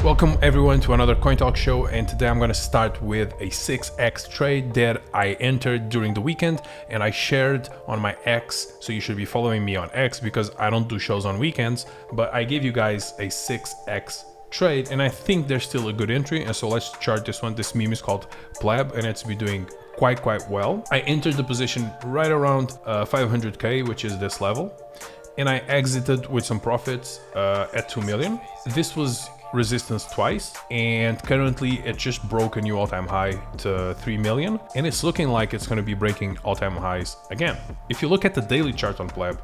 Welcome everyone to another CoinTalk show, and today I'm going to start with a 6x trade that I entered during the weekend and I shared on my X, so you should be following me on X because I don't do shows on weekends, but I gave you guys a 6x trade and I think there's still a good entry. And so let's chart this one. This meme is called PLEB and it's been doing quite well. I entered the position right around 500k, which is this level, and I exited with some profits at 2 million. This was resistance twice, and currently it just broke a new all-time high to 3 million, and it's looking like it's going to be breaking all-time highs again. If you look at the daily chart on PLEB,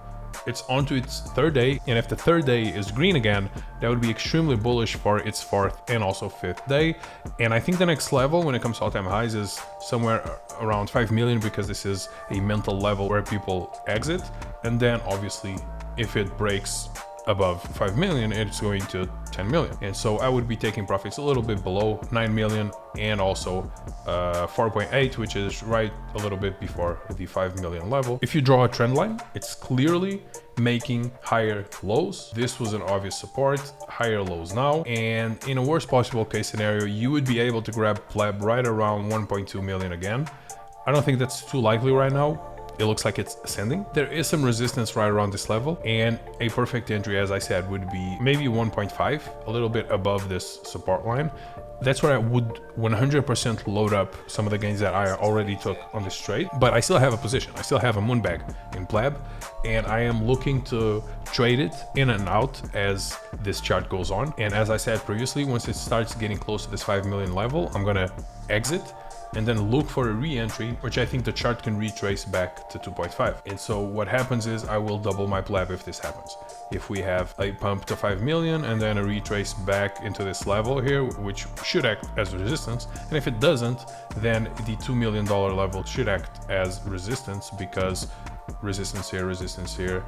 it's onto its third day, and if the third day is green again, that would be extremely bullish for its fourth and also fifth day. And I think the next level when it comes to all-time highs is somewhere around 5 million, because this is a mental level where people exit, and then obviously if it breaks above 5 million, it's going to 10 million. And so I would be taking profits a little bit below 9 million and also 4.8, which is right a little bit before the 5 million level. If you draw a trend line, it's clearly making higher lows. This was an obvious support, higher lows now. And in a worst possible case scenario, you would be able to grab PLEB right around 1.2 million again. I don't think that's too likely right now. It looks like it's ascending. There is some resistance right around this level, and a perfect entry, as I said, would be maybe 1.5, a little bit above this support line. That's where I would 100% load up some of the gains that I already took on this trade, but I still have a position. I still have a moon bag in PLEB, and I am looking to trade it in and out as this chart goes on. And as I said previously, once it starts getting close to this 5 million level, I'm gonna exit and then look for a re-entry, which I think the chart can retrace back to 2.5. And so what happens is I will double my PLEB if this happens. If we have a pump to 5 million and then a retrace back into this level here, which should act as resistance. And if it doesn't, then the $2 million level should act as resistance, because resistance here,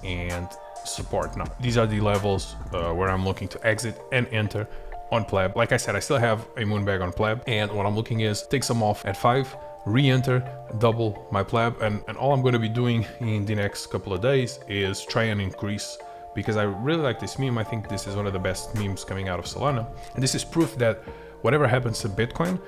and support now. These are the levels where I'm looking to exit and enter on PLEB. Like I said, I still have a moon bag on PLEB, and what I'm looking is take some off at 5, re-enter, double my PLEB, and all I'm going to be doing in the next couple of days is try and increase, because I really like this meme. I think this is one of the best memes coming out of Solana, and this is proof that whatever happens to Bitcoin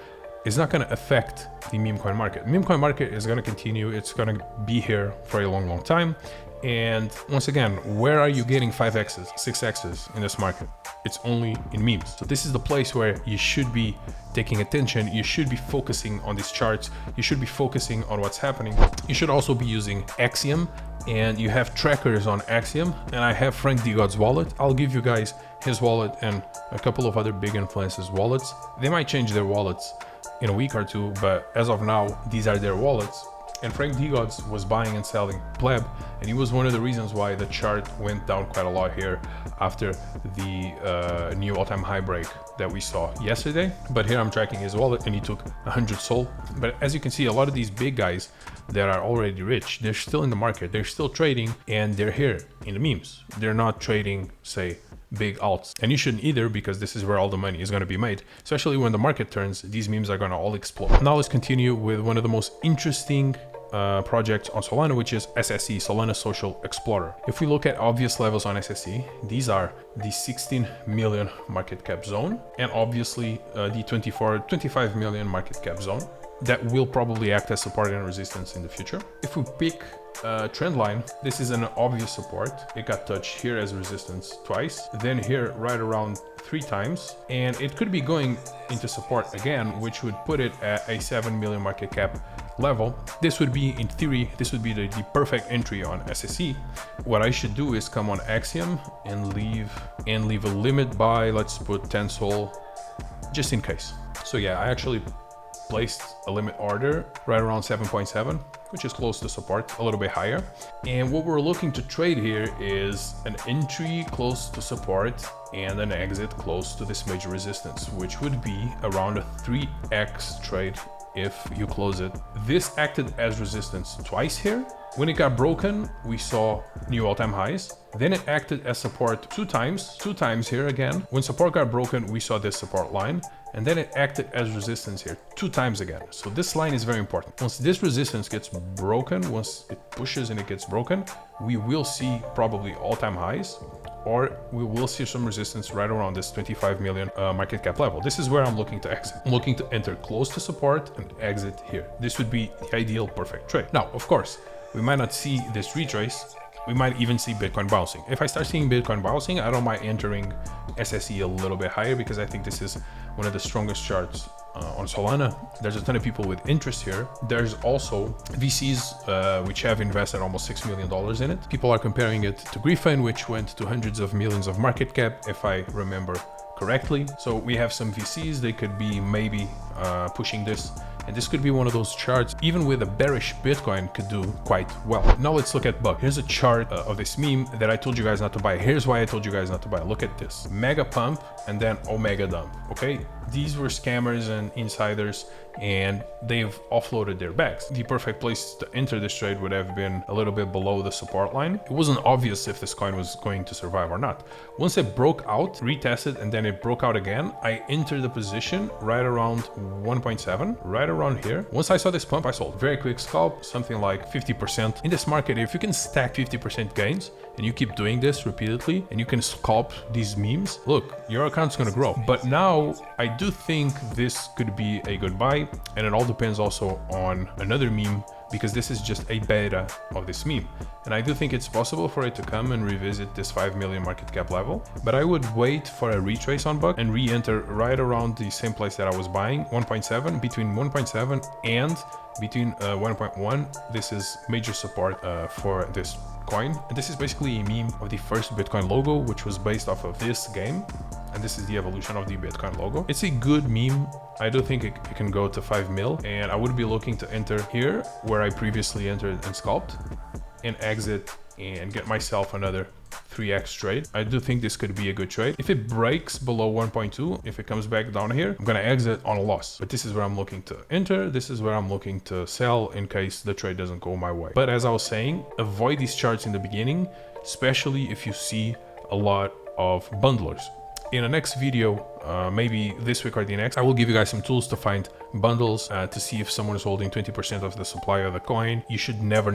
is not going to affect the meme coin market. Meme coin market is going to continue. It's going to be here for a long time. And once again, where are you getting 5x's, 6x's in this market? It's only in memes. So this is the place where you should be taking attention. You should be focusing on these charts. You should be focusing on what's happening. You should also be using Axiom, and you have trackers on Axiom, and I have Frank 𝗕𝗥𝗧𝗏𝗏's wallet. I'll give you guys his wallet and a couple of other big influencers' wallets. They might change their wallets in a week or two, but as of now, these are their wallets. And Frank 𝗕𝗥𝗧𝗏𝗏 was buying and selling PLEB, and he was one of the reasons why the chart went down quite a lot here after the new all-time high break that we saw yesterday. But here I'm tracking his wallet, and he took 100 SOL. But as you can see, a lot of these big guys that are already rich, they're still in the market, they're still trading, and they're here in the memes. They're not trading, say, big alts, and you shouldn't either, because this is where all the money is going to be made. Especially when the market turns, these memes are going to all explode. Now let's continue with one of the most interesting projects on Solana, which is SSE, Solana Social Explorer. If we look at obvious levels on SSE, these are the 16 million market cap zone, and obviously the 25 million market cap zone that will probably act as support and resistance in the future. If we pick trend line, this is an obvious support. It got touched here as resistance twice, then here right around 3 times, and it could be going into support again, which would put it at a 7 million market cap level. This would be, in theory, this would be the perfect entry on SSE. What I should do is come on Axiom and leave a limit by, let's put 10 SOL, just in case. So yeah, I actually placed a limit order right around 7.7, which is close to support, a little bit higher. And what we're looking to trade here is an entry close to support and an exit close to this major resistance, which would be around a 3x trade if you close it. This acted as resistance twice here. When it got broken, we saw new all-time highs. Then it acted as support two times here again. When support got broken, we saw this support line, and then it acted as resistance here 2 times again. So this line is very important. Once this resistance gets broken, once it pushes and it gets broken, we will see probably all-time highs, or we will see some resistance right around this 25 million market cap level. This is where I'm looking to exit. I'm looking to enter close to support and exit here. This would be the ideal perfect trade. Now, of course, we might not see this retrace. We might even see Bitcoin bouncing. If I start seeing Bitcoin bouncing, I don't mind entering SSE a little bit higher, because I think this is one of the strongest charts on Solana. There's a ton of people with interest here. There's also VCs which have invested almost $6 million in it. People are comparing it to GROK, which went to hundreds of millions of market cap, if I remember correctly. So we have some VCs, they could be maybe pushing this. And this could be one of those charts, even with a bearish Bitcoin, could do quite well. Now let's look at Buck. Here's a chart of this meme that I told you guys not to buy. Here's why I told you guys not to buy. Look at this. Mega pump and then omega dump, okay? These were scammers and insiders, and they've offloaded their bags. The perfect place to enter this trade would have been a little bit below the support line. It wasn't obvious if this coin was going to survive or not. Once it broke out, retested, and then it broke out again, I entered the position right around 1.7, right around here. Once I saw this pump, I sold. Very quick scalp, something like 50%. In this market, if you can stack 50% gains, and you keep doing this repeatedly, and you can scalp these memes, look, your account's gonna grow. But now, I do think this could be a good buy, and it all depends also on another meme, because this is just a beta of this meme. And I do think it's possible for it to come and revisit this 5 million market cap level, but I would wait for a retrace on Buck and re-enter right around the same place that I was buying, 1.7, between 1.7 and between 1.1. This is major support for this coin. And this is basically a meme of the first Bitcoin logo, which was based off of this game. And this is the evolution of the Bitcoin logo. It's a good meme. I do think it can go to 5 mil, and I would be looking to enter here where I previously entered and scalped, and exit and get myself another 3x trade. I do think this could be a good trade. If it breaks below 1.2, if it comes back down here, I'm gonna exit on a loss. But this is where I'm looking to enter. This is where I'm looking to sell in case the trade doesn't go my way. But as I was saying, avoid these charts in the beginning, especially if you see a lot of bundlers. In the next video, maybe this week or the next, I will give you guys some tools to find bundles to see if someone is holding 20% of the supply of the coin. You should never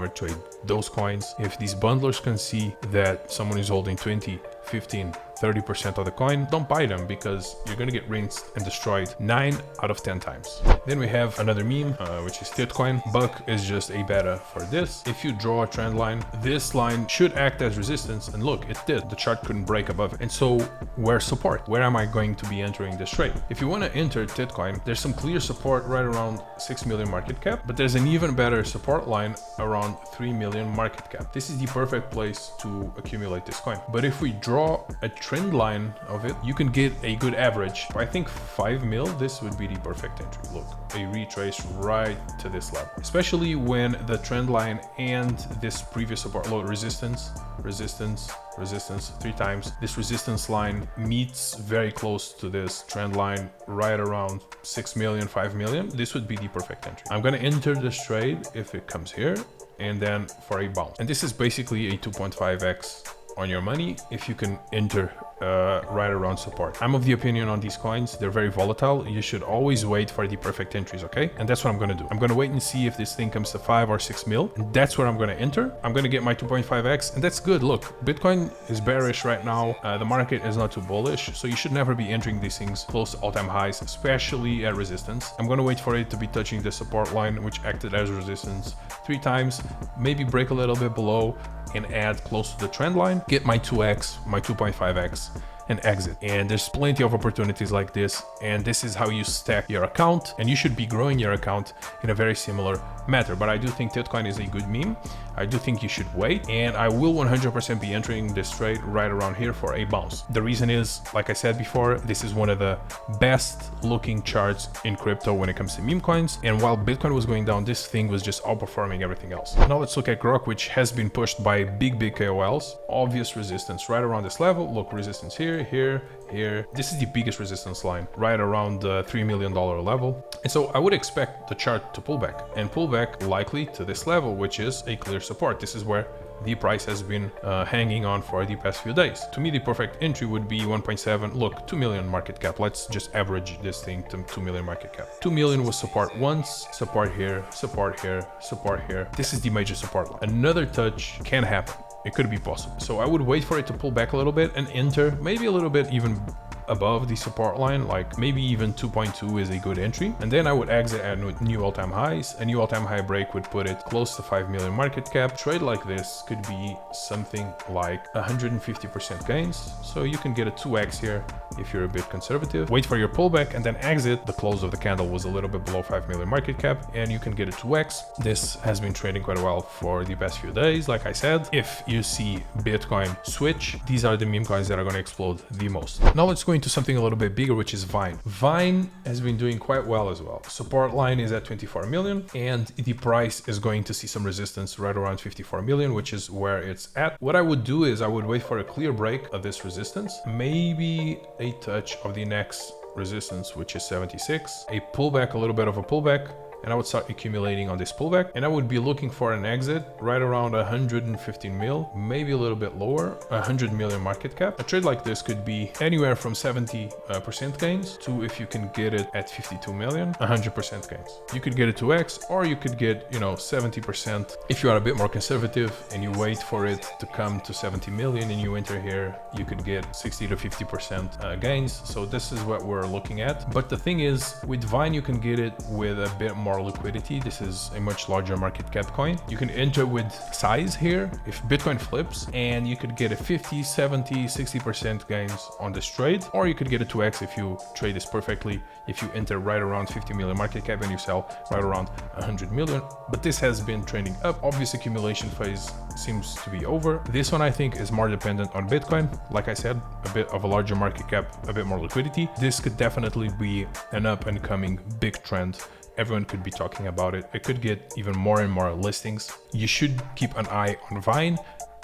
trade those coins. If these bundlers can see that someone is holding 20, 15, 30% of the coin, don't buy them, because you're gonna get rinsed and destroyed 9 out of 10 times. Then we have another meme, which is TITCOIN. Buck is just a beta for this. If you draw a trend line, this line should act as resistance, and look, it did. The chart couldn't break above it. And so where's support? Where am I going to be entering this trade? If you want to enter TITCOIN, there's some clear support right around 6 million market cap, but there's an even better support line around 3 million market cap. This is the perfect place to accumulate this coin. But if we draw a trend line of it, you can get a good average. I think 5 mil, this would be the perfect entry. Look, a retrace right to this level, especially when the trend line and this previous support low resistance 3 times. This resistance line meets very close to this trend line right around 6 million, 5 million. This would be the perfect entry. I'm going to enter this trade if it comes here, and then for a bounce. And this is basically a 2.5x on your money if you can enter right around support. I'm of the opinion on these coins, they're very volatile. You should always wait for the perfect entries, okay? And that's what I'm gonna do. I'm gonna wait and see if this thing comes to 5 or 6 mil, and that's where I'm gonna enter. I'm gonna get my 2.5x, and that's good. Look, Bitcoin is bearish right now. The market is not too bullish, so you should never be entering these things close to all-time highs, especially at resistance. I'm gonna wait for it to be touching the support line, which acted as resistance 3 times, maybe break a little bit below and add close to the trend line, get my 2x, my 2.5x, and exit. And there's plenty of opportunities like this, and this is how you stack your account, and you should be growing your account in a very similar manner. But I do think TITCOIN is a good meme. I do think you should wait, and I will 100% be entering this trade right around here for a bounce. The reason is, like I said before, this is one of the best looking charts in crypto when it comes to meme coins, and while Bitcoin was going down, this thing was just outperforming everything else. Now let's look at GROK, which has been pushed by big KOLs. Obvious resistance right around this level. Look, resistance here, here. This is the biggest resistance line right around the $3 million level. And so I would expect the chart to pull back, and pull back likely to this level, which is a clear support. This is where the price has been hanging on for the past few days. To me, the perfect entry would be 1.7. Look, 2 million market cap. Let's just average this thing to 2 million market cap. 2 million was support once, support here, support here, support here. This is the major support line. Another touch can happen. it could be possible. So I would wait for it to pull back a little bit and enter maybe a little bit even above the support line, like maybe even 2.2 is a good entry. And then I would exit at new all-time highs. A new all-time high break would put it close to 5 million market cap. Trade like this could be something like 150% gains. So you can get a 2x here if you're a bit conservative. Wait for your pullback and then exit. The close of the candle was a little bit below 5 million market cap and you can get a 2x. This has been trading quite well for the past few days. Like I said, if you see Bitcoin switch, these are the meme coins that are going to explode the most. Now let's go into something a little bit bigger, which is Vine. Vine has been doing quite well as well. Support line is at 24 million and the price is going to see some resistance right around 54 million, which is where it's at. What I would do is I would wait for a clear break of this resistance, maybe a touch of the next resistance, which is 76, a pullback, a little bit of a pullback, and I would start accumulating on this pullback, and I would be looking for an exit right around 115 mil, maybe a little bit lower, 100 million market cap. A trade like this could be anywhere from 70% gains to, if you can get it at 52 million, 100% gains. You could get a 2x, or you could get, 70%. If you are a bit more conservative and you wait for it to come to 70 million and you enter here, you could get 60 to 50% gains. So this is what we're looking at. But the thing is, with Vine, you can get it with a bit more liquidity. This is a much larger market cap coin. You can enter with size here if Bitcoin flips, and you could get a 50, 70, 60% gains on this trade, or you could get a 2x if you trade this perfectly, if you enter right around 50 million market cap and you sell right around 100 million. But this has been trending up. Obvious accumulation phase seems to be over. This one I think is more dependent on Bitcoin. Like I said, a bit of a larger market cap, a bit more liquidity. This could definitely be an up and coming big trend. Everyone could be talking about it. It could get even more and more listings. You should keep an eye on Vine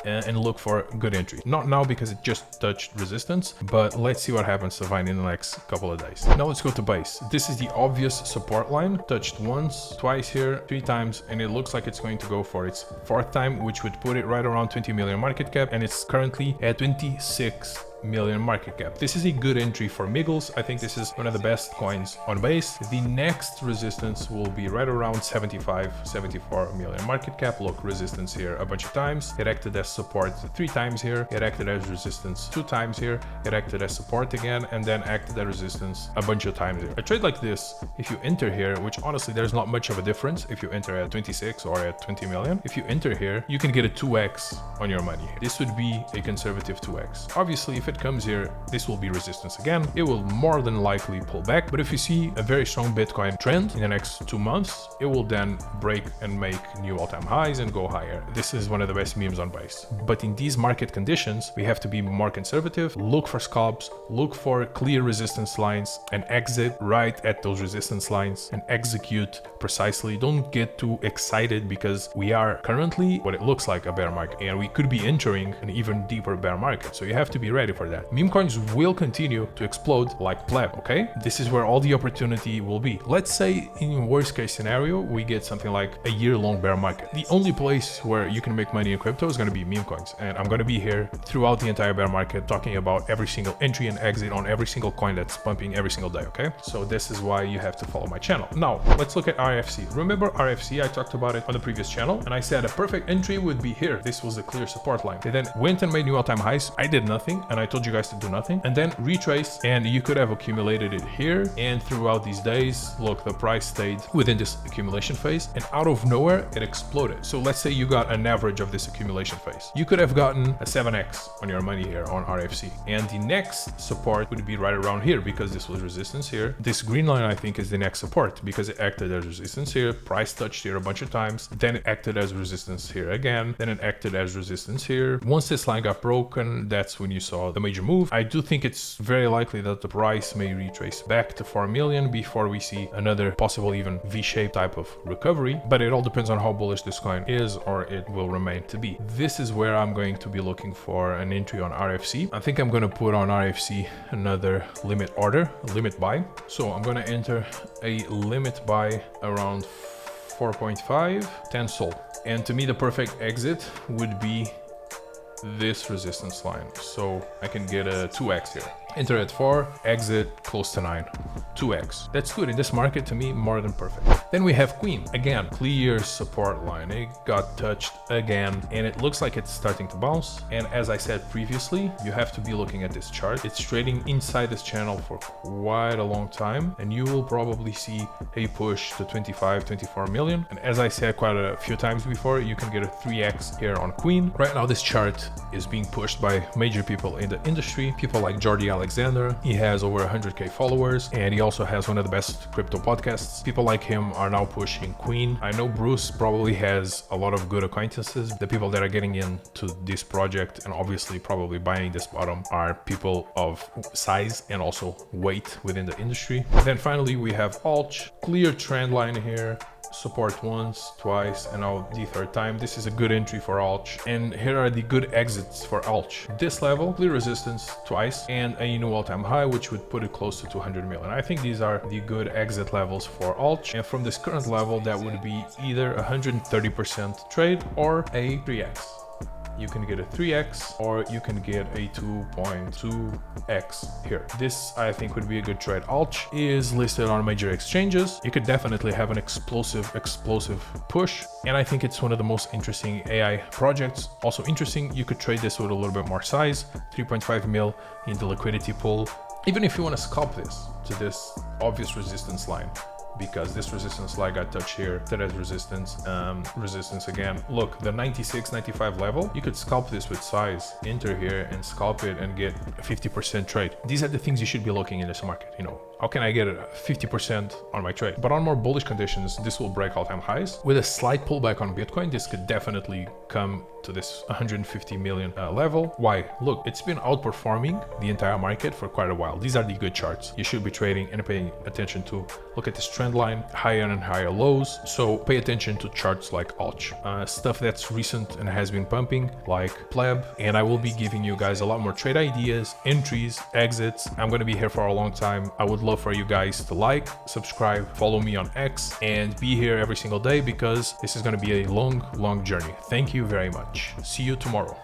and look for good entry. Not now because it just touched resistance, but let's see what happens to Vine in the next couple of days. Now let's go to base. This is the obvious support line. Touched once, twice here, 3 times, and it looks like it's going to go for its 4th time, which would put it right around 20 million market cap, and it's currently at 26 million market cap. This is a good entry for MIGGLES. I think this is one of the best coins on base. The next resistance will be right around 74 million market cap. Look, resistance here a bunch of times. It acted as support 3 times here. It acted as resistance 2 times here. It acted as support again, and then acted as resistance a bunch of times here. A trade like this, if you enter here, which honestly there's not much of a difference if you enter at 26 or at 20 million, if you enter here, you can get a 2x on your money. This would be a conservative 2x. Obviously, if it comes here, this will be resistance again. It will more than likely pull back, but if you see a very strong Bitcoin trend in the next 2 months, it will then break and make new all-time highs and go higher. This is one of the best memes on base. But in these market conditions, we have to be more conservative, look for scalps, look for clear resistance lines, and exit right at those resistance lines and execute precisely. Don't get too excited because we are currently what it looks like a bear market, and we could be entering an even deeper bear market. So you have to be ready for that. Meme coins will continue to explode like PLEB, okay? This is where all the opportunity will be. Let's say in worst case scenario, we get something like a year-long bear market. The only place where you can make money in crypto is going to be meme coins. And I'm going to be here throughout the entire bear market talking about every single entry and exit on every single coin that's pumping every single day, okay? So this is why you have to follow my channel. Now, let's look at RFC. Remember RFC? I talked about it on the previous channel, and I said a perfect entry would be here. This was a clear support line. They then went and made new all-time highs. I did nothing, and I told you guys to do nothing, and then retrace, and you could have accumulated it here. And throughout these days, look, the price stayed within this accumulation phase, and out of nowhere it exploded. So let's say you got an average of this accumulation phase. You could have gotten a 7x on your money here on RFC, and the next support would be right around here because this was resistance here. This green line I think is the next support because it acted as resistance here, price touched here a bunch of times, then it acted as resistance here again, then it acted as resistance here. Once this line got broken, that's when you saw the major move. I do think it's very likely that the price may retrace back to 4 million before we see another possible even V-shaped type of recovery, but it all depends on how bullish this coin is or it will remain to be. This is where I'm going to be looking for an entry on RFC. I think I'm going to put on RFC another limit order, limit buy. So I'm going to enter a limit buy around 4.5, 10 sold. And to me, the perfect exit would be this resistance line. So I can get a 2x here. Enter at 4, exit close to 9. 2x. That's good in this market, to me, more than perfect. Then we have KWEEN. Again, clear support line. It got touched again, and it looks like it's starting to bounce. And as I said previously, you have to be looking at this chart. It's trading inside this channel for quite a long time, and you will probably see a push to 24 million. And as I said quite a few times before, you can get a 3x here on KWEEN. Right now, this chart is being pushed by major people in the industry, people like 𝗕𝗟𝗙𝗪𝗓𝗪. He has over 100k followers, and he also has one of the best crypto podcasts. People like him are now pushing KWEEN. I know Bruce probably has a lot of good acquaintances. The people that are getting into this project and obviously probably buying this bottom are people of size and also weight within the industry. Then finally, we have ALCH. Clear trend line here. Support once, twice, and now the third time. This is a good entry for ALCH, and here are the good exits for ALCH. This level, clear resistance twice, and a new all-time high, which would put it close to 200 million. I think these are the good exit levels for ALCH, and from this current level, that would be either 130% trade or a 3x. You can get a 3x or you can get a 2.2x here. This, I think, would be a good trade. ALCH is listed on major exchanges. You could definitely have an explosive push. And I think it's one of the most interesting AI projects. Also interesting, you could trade this with a little bit more size, 3.5 mil in the liquidity pool. Even if you want to scalp this to this obvious resistance line, because this resistance line got touched here, 𝗕𝗟𝗢𝗙𝗏𝗔𝗡, resistance again. Look, the 96, 95 level, you could scalp this with size, enter here and scalp it and get a 50% trade. These are the things you should be looking in this market, you know. How can I get a 50% on my trade? But on more bullish conditions, this will break all-time highs. With a slight pullback on Bitcoin, this could definitely come to this 150 million level. Why? Look, it's been outperforming the entire market for quite a while. These are the good charts you should be trading and paying attention to. Look at this trend line, higher and higher lows. So pay attention to charts like ALCH, stuff that's recent and has been pumping, like PLEB. And I will be giving you guys a lot more trade ideas, entries, exits. I'm going to be here for a long time. I would love for you guys to like, subscribe, follow me on X, and be here every single day, because this is going to be a long journey. Thank you very much. See you tomorrow.